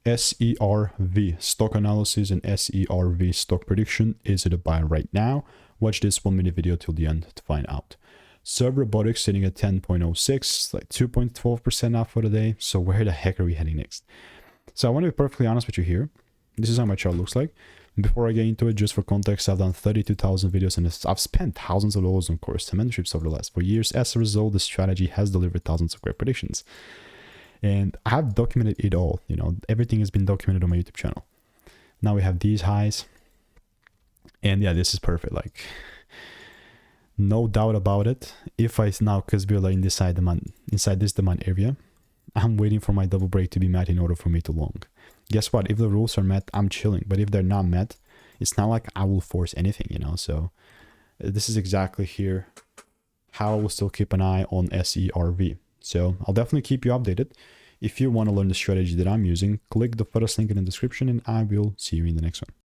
SERV stock analysis and SERV stock prediction. Is it a buy right now? Watch this 1 minute video till the end to find out. SERV Robotics sitting at 10.06, like 2.12% off for the day. So where the heck are we heading next? So I want to be perfectly honest with you here. This is how my chart looks like. Before I get into it, just for context, I've done 32,000 videos and I've spent thousands of dollars on course and mentorships over the last 4 years. As a result, the strategy has delivered thousands of great predictions. And I have documented it all. You know, everything has been documented on my YouTube channel. Now we have these highs. And yeah, this is perfect. Like, no doubt about it. If I now, because we're like inside this demand area, I'm waiting for my double break to be met in order for me to long. Guess what? If the rules are met, I'm chilling. But if they're not met, it's not like I will force anything, you know. So this is exactly here how I will still keep an eye on SERV. So I'll definitely keep you updated. If you want to learn the strategy that I'm using, click the first link in the description and I will see you in the next one.